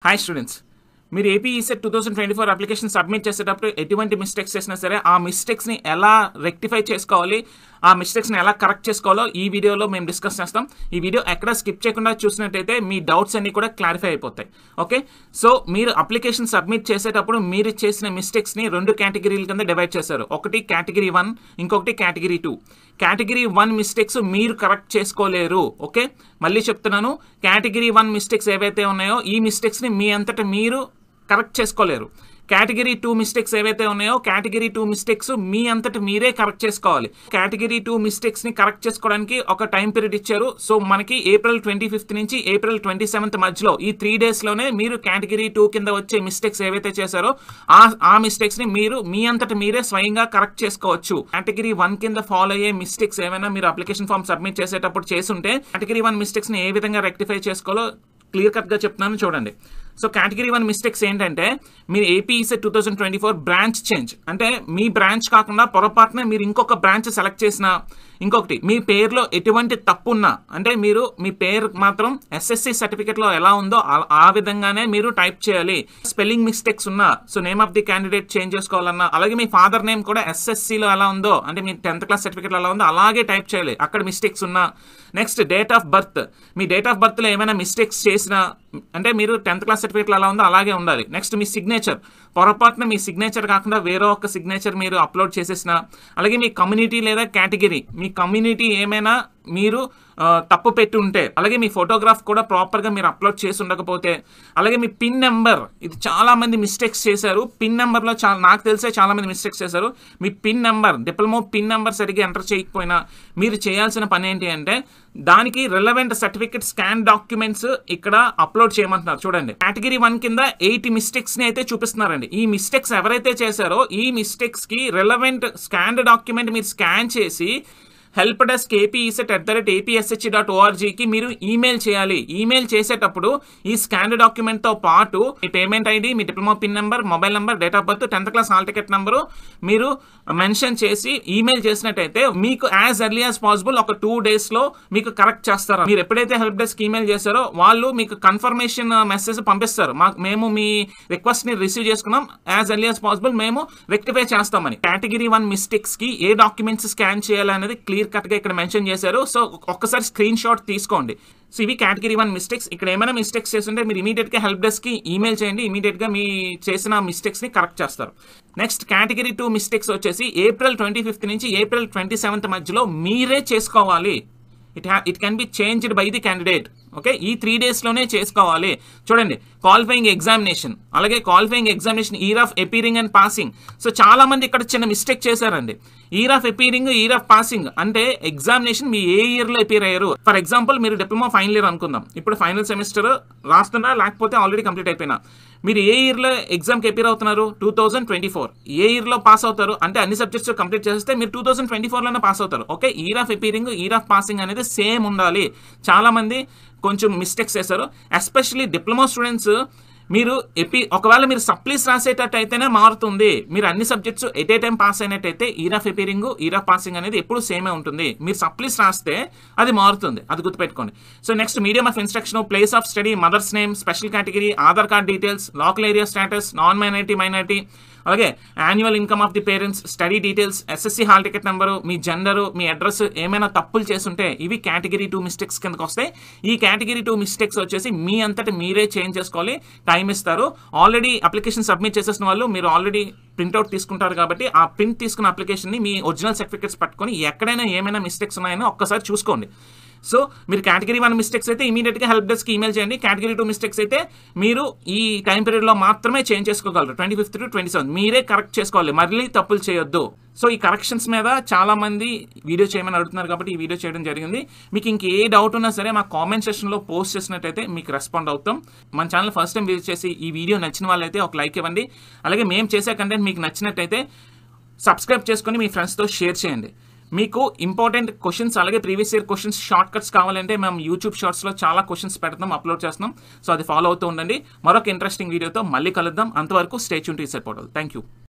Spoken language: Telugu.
హాయ్ స్టూడెంట్స్, మీరు ఏపీ ఈసెట్ 2024 అప్లికేషన్ సబ్మిట్ చేసేటప్పుడు ఎటువంటి మిస్టేక్స్ చేసినా సరే ఆ మిస్టేక్స్ని ఎలా రెక్టిఫై చేసుకోవాలి, ఆ మిస్టేక్స్ని ఎలా కరెక్ట్ చేసుకోవాలో ఈ వీడియోలో మేము డిస్కస్ చేస్తాం. ఈ వీడియో ఎక్కడ స్కిప్ చేయకుండా చూసినట్టయితే మీ డౌట్స్ అన్ని కూడా క్లారిఫై అయిపోతాయి. ఓకే, సో మీరు అప్లికేషన్ సబ్మిట్ చేసేటప్పుడు మీరు చేసిన మిస్టేక్స్ని 2 కేటగిరీల కింద డివైడ్ చేశారు. ఒకటి కేటగిరీ 1, ఇంకొకటి కేటగిరీ 2. కేటగిరీ 1 మిస్టేక్స్ మీరు కరెక్ట్ చేసుకోలేరు. ఓకే, మళ్ళీ చెప్తున్నాను, కేటగిరీ 1 మిస్టేక్స్ ఏవైతే ఉన్నాయో ఈ మిస్టేక్స్ని మీ అంతటా మీరు కరెక్ట్ చేసుకోలేరు. కేటగిరీ 2 మిస్టేక్స్ ఏవైతే ఉన్నాయో కేటగిరీ 2 మిస్టేక్స్ మీ అంతటి మీరే కరెక్ట్ చేసుకోవాలి. కేటగిరీ 2 మిస్టేక్స్ ని కరెక్ట్ చేసుకోవడానికి ఒక టైం పీరియడ్ ఇచ్చారు. సో మనకి ఏప్రిల్ 25 నుంచి ఏప్రిల్ 27 మధ్యలో ఈ 3 days లోనే మీరు కేటగిరీ 2 కింద వచ్చే మిస్టేక్స్ ఏవైతే చేశారో ఆ మిస్టేక్స్ ని మీరు మీ అంతటి మీరే స్వయంగా కరెక్ట్ చేసుకోవచ్చు. కేటగిరీ 1 కింద ఫాలో అయ్యే మిస్టేక్స్ ఏమైనా మీరు అప్లికేషన్ ఫామ్ సబ్మిట్ చేసేటప్పుడు చేసుంటే కేటగిరీ 1 మిస్టేక్స్ ని ఏ విధంగా రెక్టిఫై చేసుకోవాలో క్లియర్ కట్ గా చెప్తున్నాను, చూడండి. సో కేటగిరీ 1 మిస్టేక్స్ ఏంటంటే, మీరు ఏపీ ఈసెట్ 2024 బ్రాంచ్ చేంజ్, అంటే మీ బ్రాంచ్ కాకుండా పొరపాటున మీరు ఇంకొక బ్రాంచ్ సెలెక్ట్ చేసిన, ఇంకొకటి మీ పేరులో ఎటువంటి తప్పు ఉన్నా, అంటే మీరు మీ పేరు మాత్రం ఎస్ఎస్సి సర్టిఫికేట్ లో ఎలా ఉందో ఆ విధంగానే మీరు టైప్ చేయాలి. స్పెల్లింగ్ మిస్టేక్స్ ఉన్నా, so name of the candidate change చేసుకోవాలన్నా, అలాగే మీ ఫాదర్ నేమ్ కూడా ఎస్ఎస్సిలో ఎలా ఉందో, అంటే మీ 10th క్లాస్ సర్టిఫికేట్ లో ఎలా ఉందో అలాగే టైప్ చేయాలి అక్కడ మిస్టేక్స్ ఉన్నా. Next date of birth, me date of birth లో ఏమైనా మిస్టేక్స్ చేసినా, అంటే మీరు 10th క్లాస్ సర్టిఫికేట్లో ఎలా ఉందో అలాగే ఉండాలి. నెక్స్ట్ మీ సిగ్నేచర్, పొరపాటున మీ సిగ్నేచర్ కాకుండా వేరే ఒక సిగ్నేచర్ మీరు అప్లోడ్ చేసేసిన, అలాగే మీ కమ్యూనిటీ లేదా కేటగిరీ, మీ కమ్యూనిటీ ఏమైనా మీరు తప్పు పెట్టి ఉంటే, అలాగే మీ ఫోటోగ్రాఫ్ కూడా ప్రాపర్గా మీరు అప్లోడ్ చేసి ఉండకపోతే, అలాగే మీ పిన్ నెంబర్, ఇది చాలా మంది మిస్టేక్స్ చేశారు. పిన్ నెంబర్లో నాకు తెలిసే చాలా మంది మిస్టేక్స్ చేశారు. మీ pin number, diploma pin number సరిగ్గా ఎంటర్ చేయకపోయినా మీరు చేయాల్సిన పని ఏంటి అంటే, దానికి రిలవెంట్ సర్టిఫికేట్ స్కాన్ డాక్యుమెంట్స్ ఇక్కడ అప్లోడ్ చేయమంటున్నారు. చూడండి, కేటగిరీ 1 కింద 8 మిస్టేక్స్ ని అయితే చూపిస్తున్నారండి. ఈ మిస్టేక్స్ ఎవరైతే చేశారో ఈ మిస్టేక్స్ కి రిలవెంట్ స్కాన్ డాక్యుమెంట్ మీరు స్కాన్ చేసి helpdesk@apsc.org కి మీరు ఈమెయిల్ చేయాలి. ఈమెయిల్ చేసేటప్పుడు ఈ స్కాన్ డాక్యుమెంట్ తో పాటు మీ పేమెంట్ ఐడి, మీ diploma pin number, mobile number, date of birth, 10th class hall ticket number మీరు మెన్షన్ చేసి ఈమెయిల్ చేసినట్టయితే మీకు యాజ్ ఎర్లీ యాజ్ పాసిబుల్ ఒక 2 days లో మీకు కరెక్ట్ చేస్తారు. మీరు ఎప్పుడైతే హెల్ప్ డెస్క్ ఈమెయిల్ చేశారో వాళ్ళు మీకు కన్ఫర్మేషన్ మెసేజ్ పంపిస్తారు, మేము మీ రిక్వెస్ట్ ని రిసీవ్ చేసుకున్నాం, యాజ్ ఎర్లీ యాజ్ పాసిబుల్ మేము రెక్టిఫై చేస్తామని. కేటగిరీ 1 మిస్టేక్స్ కి ఏ డాక్యుమెంట్స్ స్కాన్ చేయాలనేది క్లియర్ కట్ గా ఇక్కడ మెన్షన్ చేశారు. సో ఒక్కసారి స్క్రీన్ షాట్ తీసుకోండి. సో ఇవి కేటగిరీ 1 మిస్టేక్స్. ఇక్కడ ఏమైనా మిస్టేక్స్ చేస్తుంటే మీరు ఇమీడియట్ గా హెల్ప్ డెస్క్ కి ఈమెయిల్ చేయండి, ఇమీడియట్ గా మీ చేసిన మిస్టేక్స్ ని కరెక్ట్ చేస్తారు. నెక్స్ట్ కేటగిరీ 2 మిస్టేక్స్ వచ్చేసి ఏప్రిల్ 25 నుంచి ఏప్రిల్ 27 మధ్యలో మీరే చేసుకోవాలి. It can be changed by the candidate. Okay, ఈ 3 days లోనే చేసుకోవాలి. చూడండి, క్వాలిఫైయింగ్ ఎగ్జామినేషన్, అలాగే qualifying examination year of appearing and passing. So చాలా మంది ఇక్కడ చిన్న మిస్టేక్ చేశారండి. Year of appearing, year of passing అంటే ఎగ్జామినేషన్ మీ ఏ ఇయర్ లో అపీర్ అయ్యారు. ఫర్ ఎగ్జాంపుల్ మీరు డిప్లొమా ఫైనల్ ఇయర్ అనుకుందాం, ఇప్పుడు ఫైనల్ సెమిస్టర్ రాస్తున్నా లేకపోతే ఆల్రెడీ కంప్లీట్ అయిపోయినా, మీరు ఏ ఇయర్ లో ఎగ్జామ్ కి అపీర్ అవుతున్నారు? 2024. ఏ ఇయర్ లో పాస్ అవుతారు అంటే అన్ని సబ్జెక్ట్స్ కంప్లీట్ చేస్తే మీరు 2024 లోనే పాస్ అవుతారు. Okay, year of appearing, year of passing అనేది సేమ్ ఉండాలి. చాలా మంది కొంచెం మిస్టేక్స్ చేశారు. ఎస్పెషల్లీ డిప్లొమా స్టూడెంట్స్, మీరు ఒకవేళ మీరు సప్లీస్ రాసేటట్టు అయితేనే మారుతుంది. మీరు అన్ని subjects at a time pass అయినట్టయితే year of appearing, year of passing అనేది ఎప్పుడు సేమే ఉంటుంది. మీరు సప్లీస్ రాస్తే అది మారుతుంది, అది గుర్తుపెట్టుకోండి. So next medium of instruction, place of study, mother's name, special category, Aadhaar card details, local area status, non minority, అలాగే annual income of the parents, study details, SSC hall ticket number, మీ జెండరు, మీ అడ్రస్ ఏమైనా తప్పులు చేస్తుంటే ఇవి కేటగిరీ 2 మిస్టేక్స్ కిందకి వస్తాయి. ఈ కేటగిరీ 2 మిస్టేక్స్ వచ్చేసి మీ అంతటి మీరే చేంజ్ చేసుకోవాలి. టైం ఇస్తారు. ఆల్రెడీ అప్లికేషన్ సబ్మిట్ చేసేసిన వాళ్ళు మీరు ఆల్రెడీ ప్రింట్అవుట్ తీసుకుంటారు కాబట్టి ఆ ప్రింట్ తీసుకున్న అప్లికేషన్ ని మీ ఒరిజినల్ సర్టిఫికేట్స్ పట్టుకొని ఎక్కడైనా ఏమైనా మిస్టేక్స్ ఉన్నాయని ఒక్కసారి చూసుకోండి. సో మీరు కేటగిరీ 1 మిస్టేక్స్ అయితే ఇమీడియట్ గా హెల్ప్ డెస్క్ ఈమెయిల్ చేయండి. కేటగిరీ 2 మిస్టేక్స్ అయితే మీరు ఈ టైం పీరియడ్ లో మాత్రమే చేంజ్ చేసుకోగలరు. 25 to 27 మీరే కరెక్ట్ చేసుకోవాలి, మళ్ళీ తప్పులు చేయొద్దు. సో ఈ కరెక్షన్స్ మీద చాలా మంది వీడియో చేయమని అడుగుతున్నారు కాబట్టి ఈ వీడియో చేయడం జరిగింది. మీకు ఇంకే డౌట్ ఉన్నా సరే మా కామెంట్ సెక్షన్ లో పోస్ట్ చేసినట్టయితే మీకు రెస్పాండ్ అవుతాం. మన ఛానల్ ఫస్ట్ టైం విజిట్ చేసి ఈ వీడియో నచ్చిన వాళ్ళైతే ఒక లైక్ ఇవ్వండి. అలాగే మేము చేసే కంటెంట్ మీకు నచ్చినట్టయితే సబ్స్క్రైబ్ చేసుకొని మీ ఫ్రెండ్స్తో షేర్ చేయండి. మీకు ఇంపార్టెంట్ క్వశ్చన్స్, అలాగే previous year questions short cuts కావాలంటే మేము యూట్యూబ్ షార్ట్స్ లో చాలా క్వశ్చన్స్ పెడతాం, అప్లోడ్ చేస్తున్నాం. సో అది ఫాలో అవుతూ ఉండండి. మరొక ఇంట్రెస్టింగ్ వీడియోతో మళ్ళీ కలుద్దాం. అంతవరకు stay tune to ECET portal. Thank you.